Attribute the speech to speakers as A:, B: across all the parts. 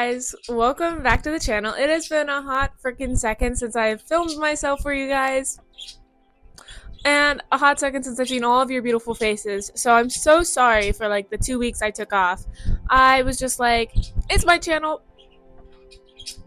A: Guys, welcome back to the channel. It has been a hot freaking second since I have filmed myself for you guys, and a hot second since I've seen all of your beautiful faces. So I'm so sorry for like the 2 weeks I took off. I was just like, it's my channel.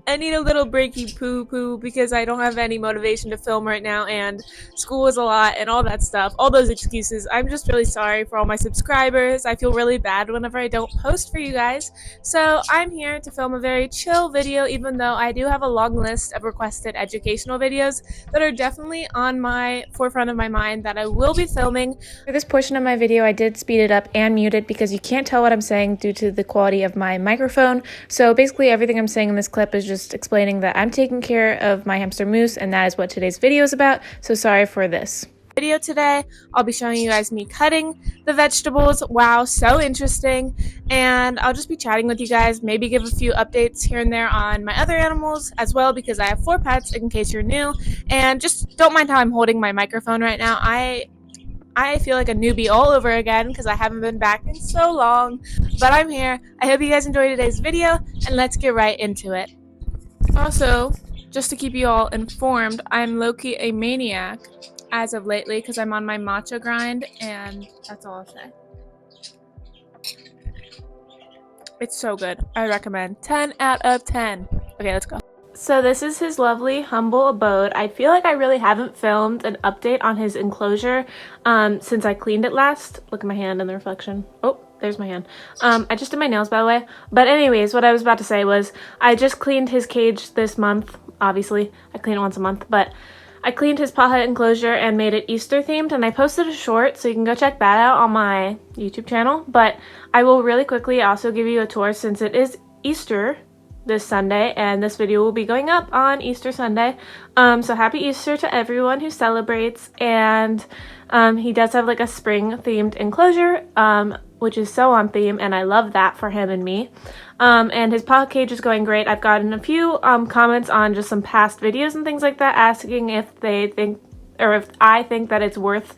A: I need a little breaky poo because I don't have any motivation to film right now, and school is a lot and all that stuff, all those excuses. I'm just really sorry for all my subscribers. I feel really bad whenever I don't post for you guys. So I'm here to film a very chill video, even though I do have a long list of requested educational videos that are definitely on my forefront of my mind that I will be filming. For this portion of my video, I did speed it up and mute it because you can't tell what I'm saying due to the quality of my microphone. So basically everything I'm saying in this clip is just explaining that I'm taking care of my hamster Moose, and that is what today's video is about. So sorry for this. Video today, I'll be showing you guys me cutting the vegetables. Wow, so interesting. And I'll just be chatting with you guys, maybe give a few updates here and there on my other animals as well, because I have 4 pets in case you're new. And just don't mind how I'm holding my microphone right now. I feel like a newbie all over again because I haven't been back in so long, but I'm here. I hope you guys enjoyed today's video, and let's get right into it. Also, just to keep you all informed, I'm low-key a maniac as of lately because I'm on my matcha grind, and that's all I'll say. It's so good. I recommend. 10 out of 10. Okay, let's go. So this is his lovely, humble abode. I feel like I really haven't filmed an update on his enclosure since I cleaned it last. Look at my hand in the reflection. Oh, there's my hand. I just did my nails, by the way. But anyways, what I was about to say was I just cleaned his cage this month. Obviously, I clean it once a month, but I cleaned his paw hut enclosure and made it Easter themed, and I posted a short, so you can go check that out on my YouTube channel. But I will really quickly also give you a tour since it is Easter this Sunday, and this video will be going up on Easter Sunday. So happy Easter to everyone who celebrates. And he does have like a spring themed enclosure, which is so on theme, and I love that for him and me. And his paw cage is going great. I've gotten a few comments on just some past videos and things like that asking if they think, or if I think that it's worth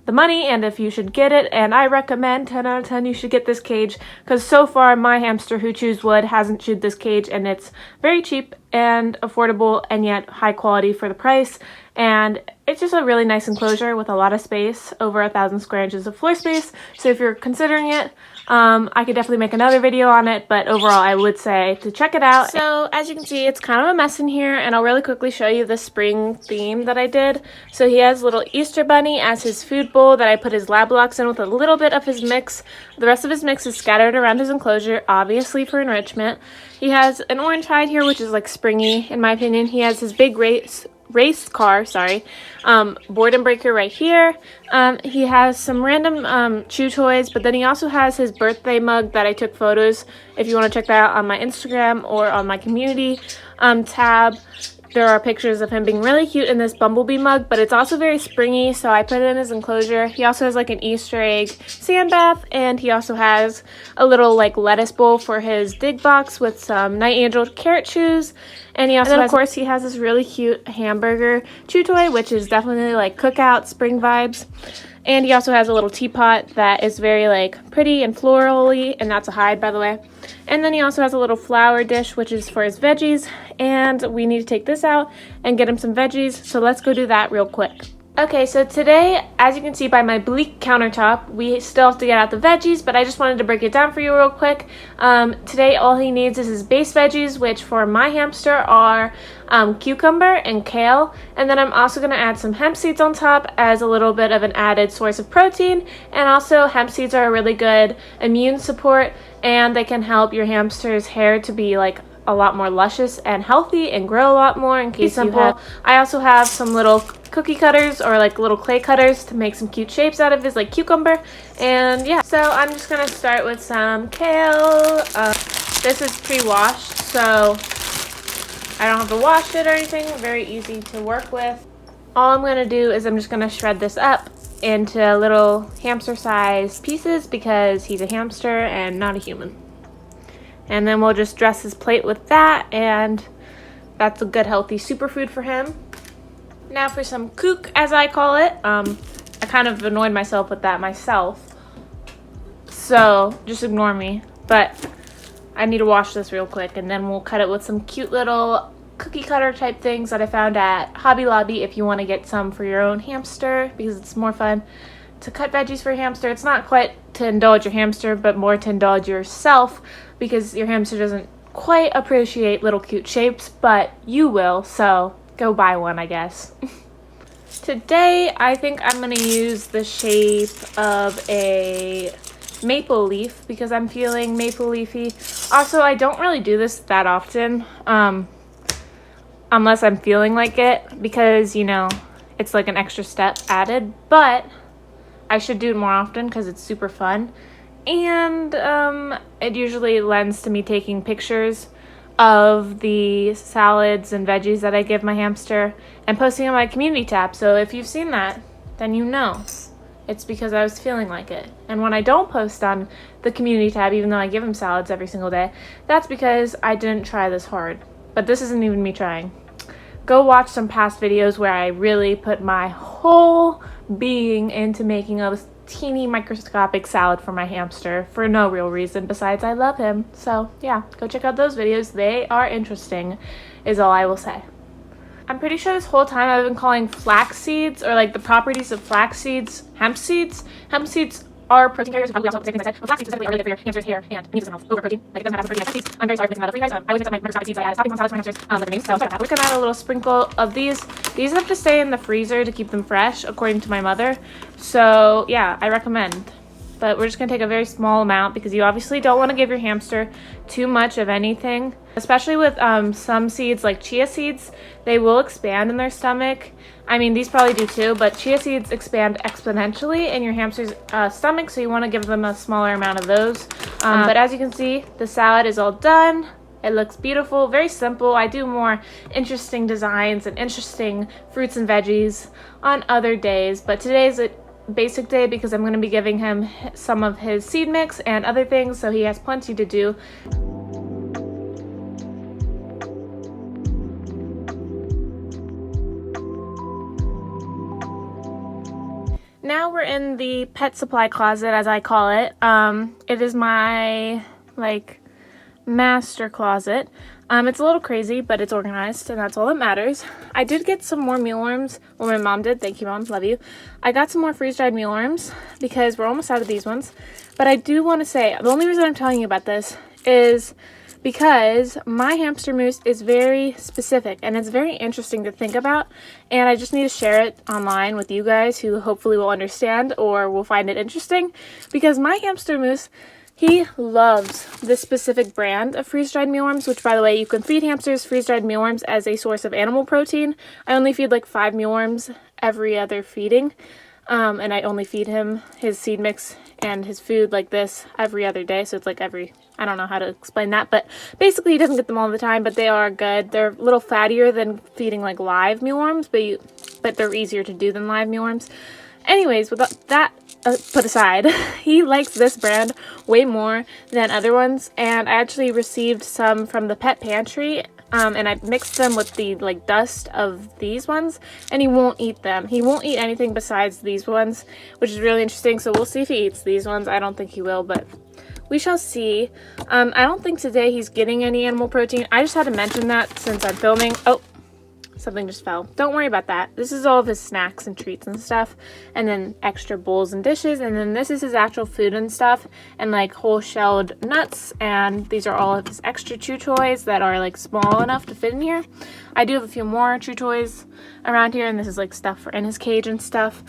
A: the money and if you should get it, and I recommend 10 out of 10 you should get this cage, because so far my hamster who chews wood hasn't chewed this cage, and it's very cheap and affordable and yet high quality for the price. And it's just a really nice enclosure with a lot of space, over 1,000 square inches of floor space. So if you're considering it, I could definitely make another video on it, but overall I would say to check it out. So as you can see, it's kind of a mess in here, and I'll really quickly show you the spring theme that I did. So he has little Easter bunny as his food bowl that I put his lab blocks in with a little bit of his mix. The rest of his mix is scattered around his enclosure, obviously for enrichment. He has an orange hide here, which is like springy in my opinion. He has his big race car, board and breaker right here. He has some random chew toys, but then he also has his birthday mug that I took photos. If you want to check that out on my Instagram or on my community tab, there are pictures of him being really cute in this bumblebee mug, but it's also very springy, so I put it in his enclosure. He also has like an Easter egg sand bath, and he also has a little like lettuce bowl for his dig box with some Night Angel carrot chews. And he also, of course, he has this really cute hamburger chew toy, which is definitely like cookout spring vibes. And he also has a little teapot that is very like pretty and florally, and that's a hide, by the way. And then he also has a little flower dish, which is for his veggies, and we need to take this out and get him some veggies, so let's go do that real quick. Okay, so today, as you can see by my bleak countertop, we still have to get out the veggies, but I just wanted to break it down for you real quick. Today, all he needs is his base veggies, which for my hamster are cucumber and kale, and then I'm also going to add some hemp seeds on top as a little bit of an added source of protein. And also, hemp seeds are a really good immune support, and they can help your hamster's hair to be like a lot more luscious and healthy and grow a lot more in case you have. I also have some little cookie cutters or like little clay cutters to make some cute shapes out of his like cucumber. And yeah, so I'm just gonna start with some kale. This is pre-washed, so I don't have to wash it or anything. Very easy to work with. All I'm gonna do is I'm just gonna shred this up into little hamster sized pieces because he's a hamster and not a human. And then we'll just dress his plate with that, and that's a good healthy superfood for him. Now for some kook, as I call it. I kind of annoyed myself with that myself, so just ignore me. But I need to wash this real quick, and then we'll cut it with some cute little cookie cutter type things that I found at Hobby Lobby if you want to get some for your own hamster, because it's more fun to cut veggies for your hamster. It's not quite to indulge your hamster, but more to indulge yourself, because your hamster doesn't quite appreciate little cute shapes, but you will, so go buy one, I guess. Today, I think I'm going to use the shape of a maple leaf because I'm feeling maple leafy. Also, I don't really do this that often, unless I'm feeling like it, because, you know, it's like an extra step added, but I should do it more often because it's super fun. And it usually lends to me taking pictures of the salads and veggies that I give my hamster and posting on my community tab. So if you've seen that, then you know it's because I was feeling like it. And when I don't post on the community tab, even though I give him salads every single day, that's because I didn't try this hard. But this isn't even me trying. Go watch some past videos where I really put my whole being into making a teeny microscopic salad for my hamster for no real reason besides I love him. So yeah, go check out those videos. They are interesting, is all I will say. I'm pretty sure this whole time I've been calling flax seeds, or like the properties of flax seeds, hemp seeds. Hemp seeds are protein carriers, probably also the same thing I said, but flax seeds specifically are really good for your hamster's hair and immune system health over protein. Like, it doesn't have as much protein as hemp seeds. I'm very sorry for mixing that up for you guys. I always mix up my microscopic seeds I add as toppings on salads for my hamsters, like the names, so sorry about that. We're gonna add a little sprinkle of these. These have to stay in the freezer to keep them fresh, according to my mother. So yeah, I recommend. But we're just gonna take a very small amount because you obviously don't want to give your hamster too much of anything, especially with some seeds like chia seeds. They will expand in their stomach. I mean, these probably do too, but chia seeds expand exponentially in your hamster's stomach, so you want to give them a smaller amount of those. But as you can see, the salad is all done. It looks beautiful, very simple. I do more interesting designs and interesting fruits and veggies on other days, but today's a basic day because I'm going to be giving him some of his seed mix and other things, so he has plenty to do. Now we're in the pet supply closet, as I call it. It is my, like, master closet. It's a little crazy, but it's organized, and that's all that matters. I did get some more mealworms. Well, my mom did. Thank you, Mom. Love you. I got some more freeze-dried mealworms because we're almost out of these ones. But I do want to say, the only reason I'm telling you about this is because my hamster mousse is very specific and it's very interesting to think about, and I just need to share it online with you guys who hopefully will understand or will find it interesting, because my hamster mousse, he loves this specific brand of freeze-dried mealworms, which, by the way, you can feed hamsters freeze-dried mealworms as a source of animal protein. I only feed like 5 mealworms every other feeding, and I only feed him his seed mix and his food like this every other day, so it's like every, I don't know how to explain that, but basically he doesn't get them all the time, but they are good. They're a little fattier than feeding like live mealworms, but they're easier to do than live mealworms. Anyways, with that put aside, he likes this brand way more than other ones, and I actually received some from the pet pantry, and I mixed them with the like dust of these ones, and he won't eat them. He won't eat anything besides these ones, which is really interesting. So we'll see if he eats these ones. I don't think he will, but we shall see. I don't think today he's getting any animal protein. I just had to mention that since I'm filming. Oh, something just fell. Don't worry about that. This is all of his snacks and treats and stuff, and then extra bowls and dishes, and then this is his actual food and stuff, and like whole shelled nuts, and these are all of his extra chew toys that are like small enough to fit in here. I do have a few more chew toys around here, and this is like stuff for in his cage and stuff.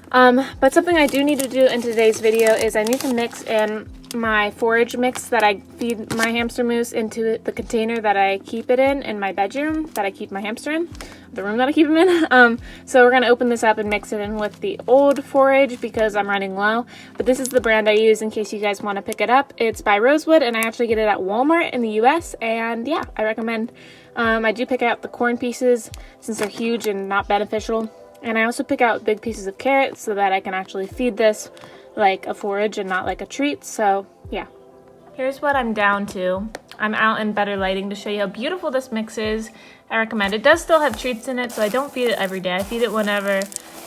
A: But something I do need to do in today's video is I need to mix in my forage mix that I feed my hamster mousse into the container that I keep it in my bedroom that I keep my hamster in, the room that I keep him in. So we're going to open this up and mix it in with the old forage because I'm running low. But this is the brand I use in case you guys want to pick it up. It's by Rosewood, and I actually get it at Walmart in the US, and yeah, I recommend. I do pick out the corn pieces since they're huge and not beneficial. And I also pick out big pieces of carrots so that I can actually feed this like a forage and not like a treat. So yeah, here's what I'm down to. I'm out in better lighting to show you how beautiful this mix is. I recommend. It does still have treats in it, so I don't feed it every day. I feed it whenever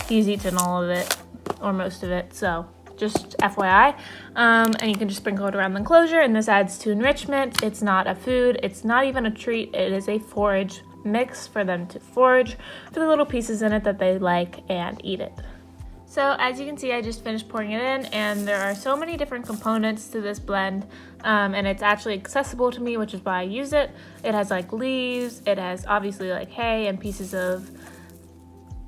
A: he's eaten all of it or most of it. So just FYI. And you can just sprinkle it around the enclosure, and this adds to enrichment. It's not a food, it's not even a treat, it is a forage mix for them to forage for the little pieces in it that they like and eat it. So as you can see, I just finished pouring it in, and there are so many different components to this blend, and it's actually accessible to me, which is why I use it. It has like leaves, it has obviously like hay and pieces of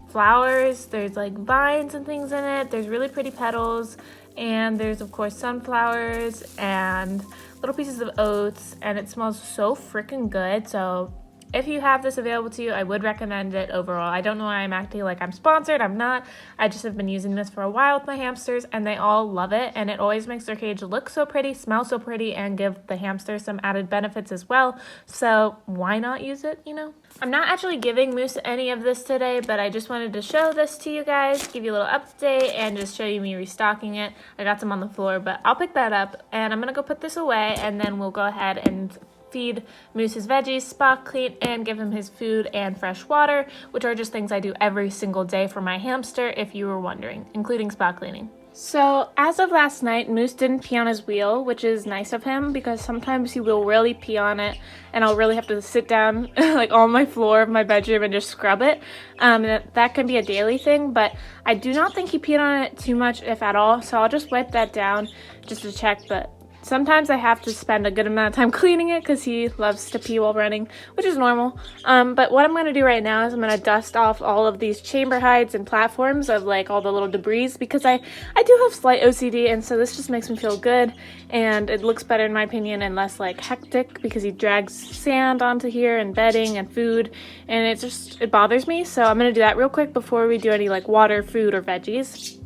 A: flowers, there's like vines and things in it, there's really pretty petals, and there's of course sunflowers and little pieces of oats, and it smells so freaking good. So if you have this available to you, I would recommend it overall. I don't know why I'm acting like I'm sponsored. I'm not. I just have been using this for a while with my hamsters, and they all love it. And it always makes their cage look so pretty, smell so pretty, and give the hamster some added benefits as well. So why not use it, you know? I'm not actually giving Moose any of this today, but I just wanted to show this to you guys, give you a little update, and just show you me restocking it. I got some on the floor, but I'll pick that up, and I'm going to go put this away, and then we'll go ahead and feed Moose his veggies, spot clean, and give him his food and fresh water, which are just things I do every single day for my hamster, if you were wondering, including spot cleaning. So as of last night, Moose didn't pee on his wheel, which is nice of him because sometimes he will really pee on it, and I'll really have to sit down like on my floor of my bedroom and just scrub it. That can be a daily thing, but I do not think he peed on it too much, if at all, so I'll just wipe that down just to check. But sometimes I have to spend a good amount of time cleaning it because he loves to pee while running, which is normal. But what I'm going to do right now is I'm going to dust off all of these chamber hides and platforms of like all the little debris, because I do have slight OCD, and so this just makes me feel good, and it looks better in my opinion and less like hectic, because he drags sand onto here and bedding and food, and it bothers me. So I'm going to do that real quick before we do any like water, food, or veggies.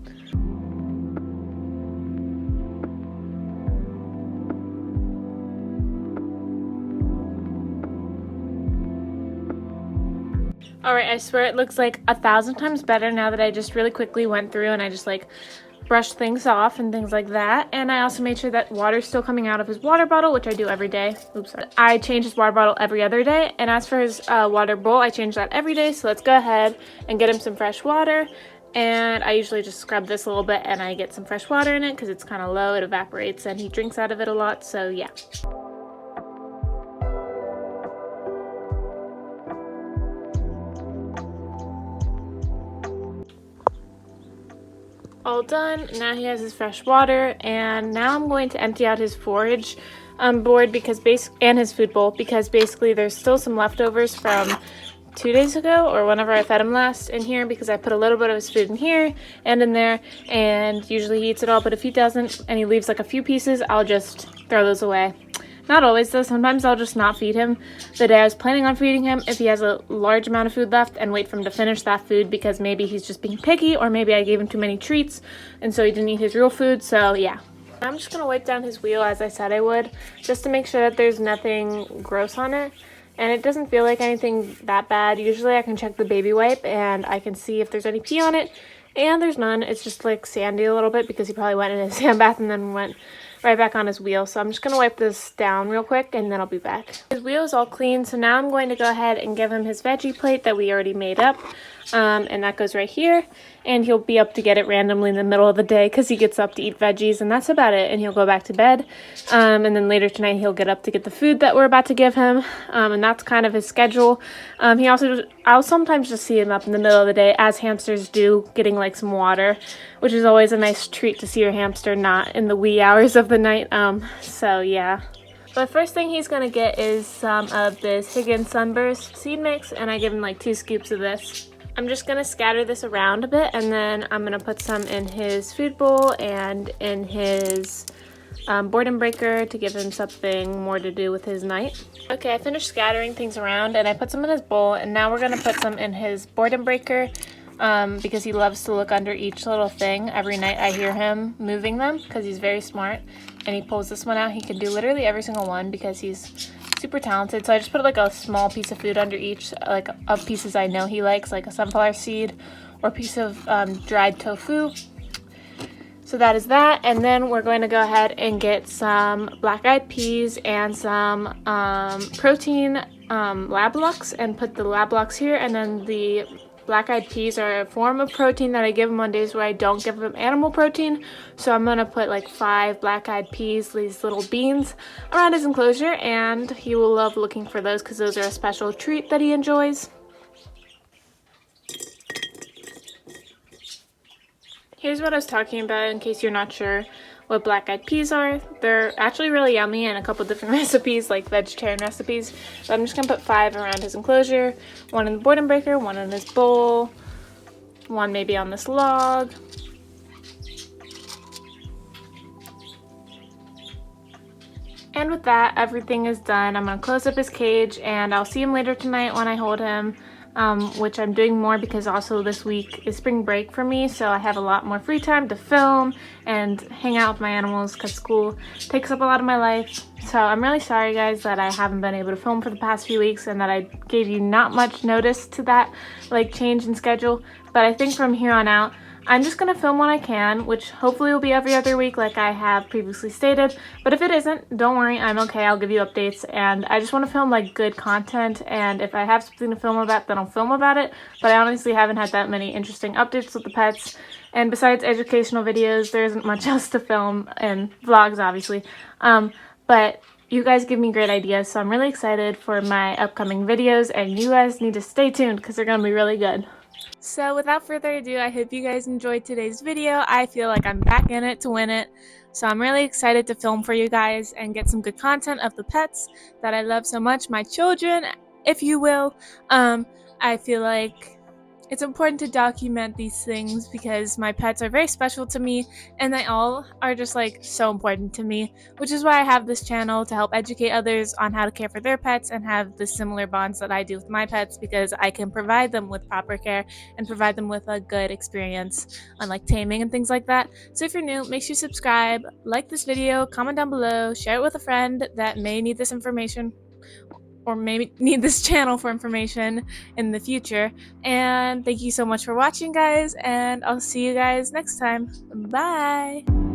A: Alright, I swear it looks like 1,000 times better now that I just really quickly went through and I just like brushed things off and things like that. And I also made sure that water's still coming out of his water bottle, which I do every day. Oops, sorry. I change his water bottle every other day. And as for his water bowl, I change that every day. So let's go ahead and get him some fresh water. And I usually just scrub this a little bit and I get some fresh water in it because it's kind of low. It evaporates and he drinks out of it a lot. So yeah. All done. Now he has his fresh water, and now I'm going to empty out his forage board and his food bowl, because basically there's still some leftovers from 2 days ago or whenever I fed him last in here, because I put a little bit of his food in here and in there, and usually he eats it all. But if he doesn't and he leaves like a few pieces, I'll just throw those away. Not always though, sometimes I'll just not feed him the day I was planning on feeding him if he has a large amount of food left, and wait for him to finish that food, because maybe he's just being picky, or maybe I gave him too many treats and so he didn't eat his real food. So yeah. I'm just gonna wipe down his wheel as I said I would, just to make sure that there's nothing gross on it. And it doesn't feel like anything that bad. Usually I can check the baby wipe and I can see if there's any pee on it, and there's none. It's just like sandy a little bit because he probably went in a sand bath and then went right back on his wheel. So I'm just gonna wipe this down real quick and then I'll be back. His wheel is all clean, so now I'm going to go ahead and give him his veggie plate that we already made up. And that goes right here, and he'll be up to get it randomly in the middle of the day because he gets up to eat veggies, and that's about it. And he'll go back to bed, and then later tonight he'll get up to get the food that we're about to give him, and that's kind of his schedule. I'll sometimes just see him up in the middle of the day, as hamsters do, getting like some water, which is always a nice treat to see your hamster not in the wee hours of the night. So yeah. But first thing he's gonna get is some of this Higgins Sunburst seed mix, and I give him like 2 scoops of this. I'm just gonna scatter this around a bit, and then I'm gonna put some in his food bowl and in his boredom breaker to give him something more to do with his night. Okay, I finished scattering things around and I put some in his bowl, and now we're gonna put some in his boredom breaker because he loves to look under each little thing. Every night I hear him moving them because he's very smart, and he pulls this one out. He can do literally every single one because he's super talented. So I just put like a small piece of food under each, like of pieces I know he likes, like a sunflower seed or a piece of dried tofu. So that is that. And then we're going to go ahead and get some black-eyed peas and some protein lab lux, and put the lab lux here, and then the black-eyed peas are a form of protein that I give him on days where I don't give him animal protein. So I'm gonna put like 5 black-eyed peas, these little beans, around his enclosure, and he will love looking for those because those are a special treat that he enjoys. Here's what I was talking about in case you're not sure what black-eyed peas are. They're actually really yummy in a couple different recipes, like vegetarian recipes. So I'm just gonna put 5 around his enclosure, 1 in the boredom breaker, 1 in his bowl, 1 maybe on this log. And with that, everything is done. I'm gonna close up his cage and I'll see him later tonight when I hold him. Which I'm doing more because also this week is spring break for me, so I have a lot more free time to film and hang out with my animals because school takes up a lot of my life. So I'm really sorry guys that I haven't been able to film for the past few weeks and that I gave you not much notice to that like change in schedule, but I think from here on out I'm just gonna film when I can, which hopefully will be every other week like I have previously stated. But if it isn't, don't worry, I'm okay. I'll give you updates, and I just want to film like good content, and if I have something to film about, then I'll film about it. But I honestly haven't had that many interesting updates with the pets, and besides educational videos, there isn't much else to film, and vlogs obviously. But you guys give me great ideas, so I'm really excited for my upcoming videos, and you guys need to stay tuned because they're gonna be really good. So without further ado, I hope you guys enjoyed today's video. I feel like I'm back in it to win it. So I'm really excited to film for you guys and get some good content of the pets that I love so much, my children, if you will. I feel like it's important to document these things because my pets are very special to me and they all are just like so important to me, which is why I have this channel to help educate others on how to care for their pets and have the similar bonds that I do with my pets, because I can provide them with proper care and provide them with a good experience on like taming and things like that. So if you're new, make sure you subscribe, like this video, comment down below, share it with a friend that may need this information or maybe need this channel for information in the future. And thank you so much for watching guys, and I'll see you guys next time. Bye!